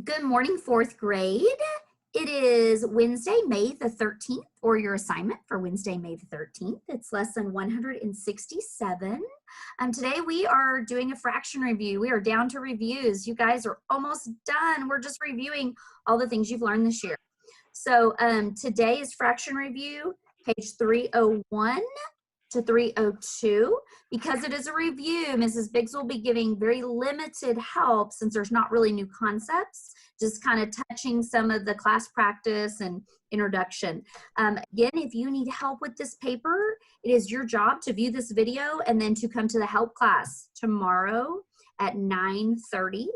Good morning, fourth grade. It is Wednesday, May the 13th, or your assignment for Wednesday, May the 13th. It's lesson 167. Today we are doing a fraction review. We are down to reviews. You guys are almost done. We're just reviewing all the things you've learned this year. So today is fraction review, page 301 to 302. Because it is a review, Mrs. Biggs will be giving very limited help since there's not really new concepts, just kind of touching some of the class practice and introduction. Again, if you need help with this paper, it is your job to view this video and then to come to the help class tomorrow at 9:30.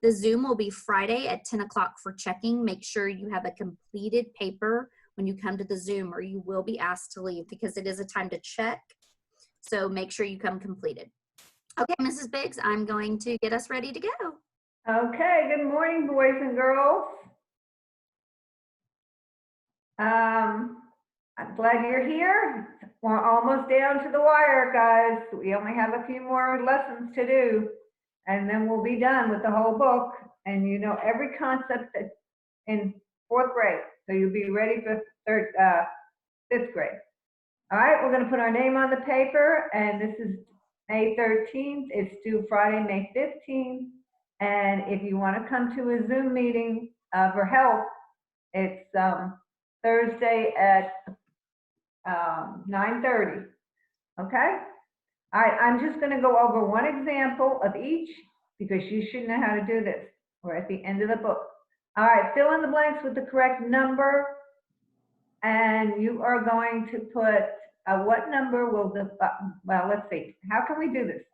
The Zoom will be Friday at 10 o'clock for checking. Make sure you have a completed paper when you come to the Zoom, or you will be asked to leave because it is a time to check. So make sure you come completed. Okay, Mrs. Biggs, I'm going to get us ready to go. Okay, good morning, boys and girls. I'm glad you're here. We're almost down to the wire, guys. We only have a few more lessons to do, and then we'll be done with the whole book. And you know every concept in fourth grade, so you'll be ready for fifth grade. All right, we're going to put our name on the paper, and this is May 13th. It's due Friday, May 15th. And if you want to come to a Zoom meeting for help, it's Thursday at 9:30. Okay? All right, I'm just going to go over one example of each because you should know how to do this. We're at the end of the book. All right, fill in the blanks with the correct number. And you are going to put what number will the, well, let's see. How can we do this?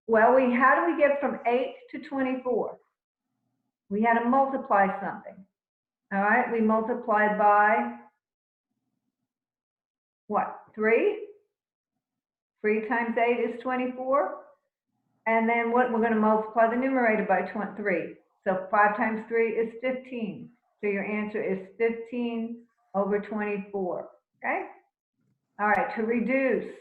Well, how do we get from 8 to 24? We had to multiply something. All right, we multiplied by what? 3? 3 times 8 is 24. And then what? We're going to multiply the numerator by 3. So 5 times 3 is 15. So your answer is 15 over 24. Okay? All right, to reduce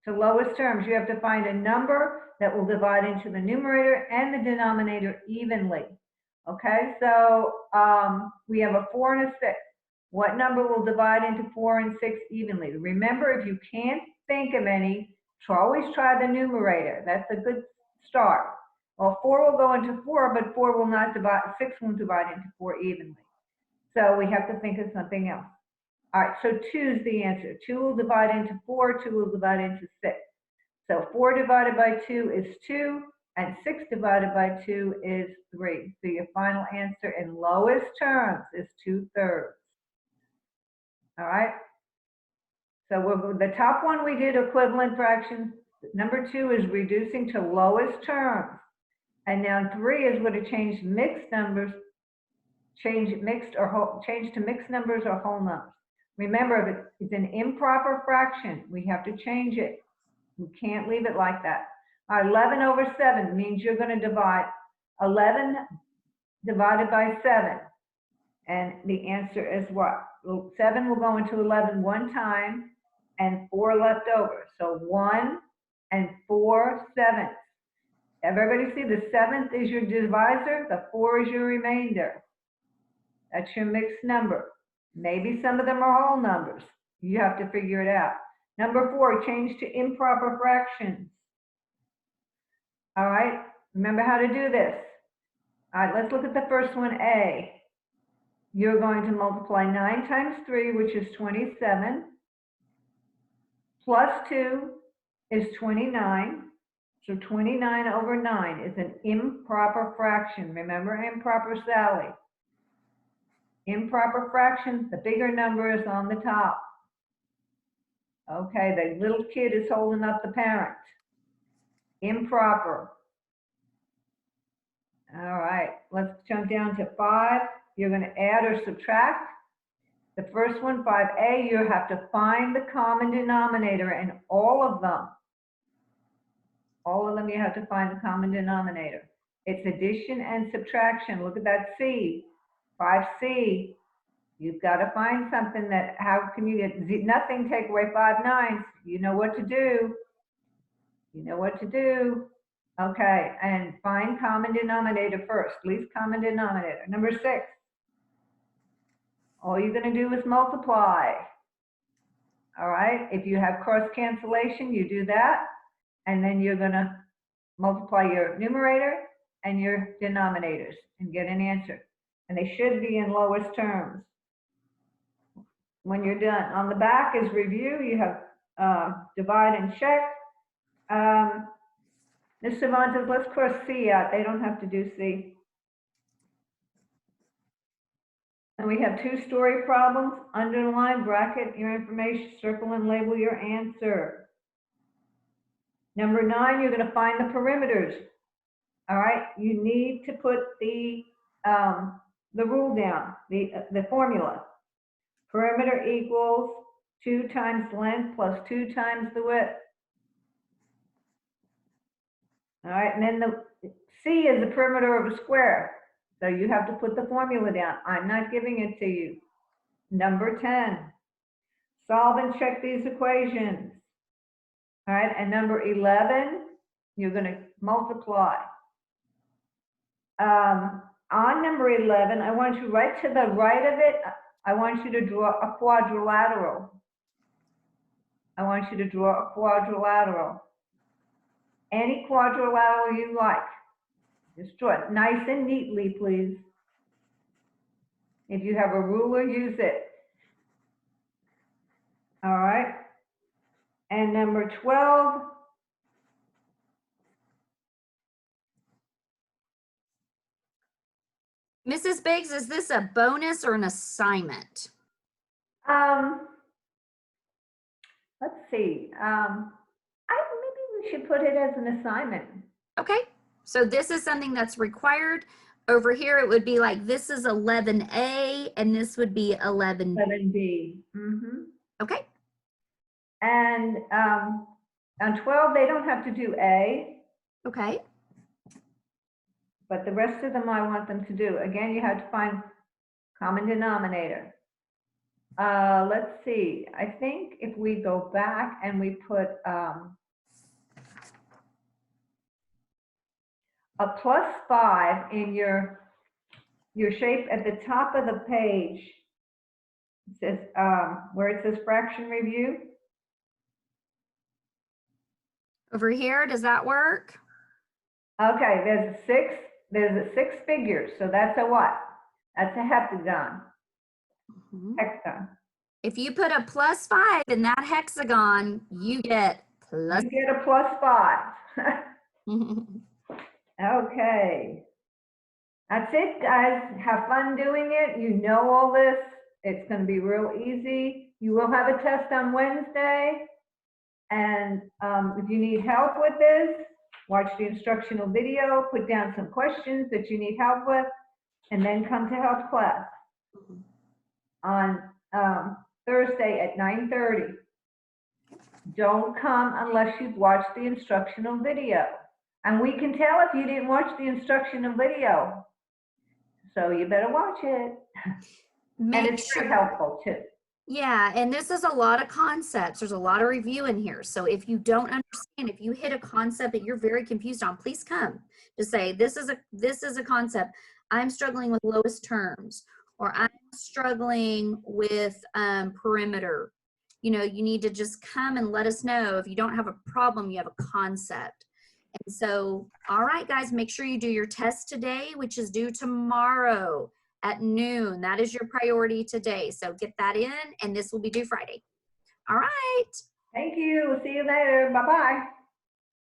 to lowest terms, you have to find a number that will divide into the numerator and the denominator evenly. Okay, so we have a 4 and a 6. What number will divide into 4 and 6 evenly? Remember, if you can't think of any, always try the numerator. That's a good start. Well, 4 will go into 4, but 4 will not divide, 6 won't divide into 4 evenly. So we have to think of something else. All right, so 2 is the answer. 2 will divide into 4, 2 will divide into 6. So 4 divided by 2 is 2, and 6 divided by 2 is 3. So your final answer in lowest terms is 2/3. All right? So the top one we did equivalent fractions. Number 2 is reducing to lowest terms. And now 3 is going to change mixed numbers, change to mixed numbers or whole numbers. Remember, if it's an improper fraction, we have to change it. We can't leave it like that. 11 over 7 means you're going to divide 11 divided by 7. And the answer is what? 7 will go into 11 one time and 4 left over. So 1 and 4/7. Everybody see the 7th is your divisor, the 4 is your remainder. That's your mixed number. Maybe some of them are whole numbers. You have to figure it out. Number 4, change to improper fractions. All right, remember how to do this. All right, let's look at the first one, A. You're going to multiply 9 times 3, which is 27, plus 2 is 29. So 29 over 9 is an improper fraction. Remember improper Sally. Improper fractions, the bigger number is on the top. Okay, the little kid is holding up the parent. Improper. All right, let's jump down to 5. You're going to add or subtract. The first one, 5A, you have to find the common denominator in all of them. All of them you have to find the common denominator. It's addition and subtraction. Look at that C. 5C. You've got to find something that, how can you get nothing, take away 5 9s? You know what to do. You know what to do. Okay, and find common denominator first, least common denominator. Number 6, all you're going to do is multiply. All right, if you have cross cancellation, you do that, and then you're going to multiply your numerator and your denominators and get an answer. And they should be in lowest terms. When you're done, on the back is review. You have divide and check. Ms. Cervantes, let's cross C out. They don't have to do C. And we have 2-story problems. Underline, bracket your information, circle and label your answer. Number 9, you're going to find the perimeters. All right, you need to put the rule down, the formula. Perimeter equals 2 times length plus 2 times the width. All right, and then the C is the perimeter of a square. So you have to put the formula down. I'm not giving it to you. Number 10, solve and check these equations. All right, and number 11, you're going to multiply. On number 11, I want you right to the right of it, I want you to draw a quadrilateral. I want you to draw a quadrilateral. Any quadrilateral you like. Just draw it nice and neatly, please. If you have a ruler, use it. All right. And number 12, Mrs. Biggs, is this a bonus or an assignment? let's see. Maybe we should put it as an assignment. Okay, so this is something that's required. Over here, it would be like, this is 11A and this would be 11B. 11B. Mm-hmm. Okay. And on 12, they don't have to do A. Okay. But the rest of them I want them to do. Again, you have to find common denominator. Let's see. I think if we go back and we put a +5 in your shape at the top of the page, it says where it says fraction review. Over here, does that work? Okay, there's a 6 figures, so that's a what? That's a heptagon. Hexagon. If you put a +5 in that hexagon, you get plus. You get a +5. Okay. That's it, guys. Have fun doing it. You know all this. It's going to be real easy. You will have a test on Wednesday. And if you need help with this, watch the instructional video, put down some questions that you need help with, and then come to health class on Thursday at 9:30. Don't come unless you've watched the instructional video. And we can tell if you didn't watch the instructional video. So you better watch it. And it's very helpful too. Yeah, and this is a lot of concepts. There's a lot of review in here. So if you don't understand, if you hit a concept that you're very confused on, please come to say, this is a concept. I'm struggling with lowest terms, or I'm struggling with perimeter. You know, you need to just come and let us know. If you don't have a problem, you have a concept. And so, all right, guys, make sure you do your test today, which is due tomorrow at noon. That is your priority today. So get that in, and this will be due Friday. All right. Thank you. We'll see you later. Bye-bye.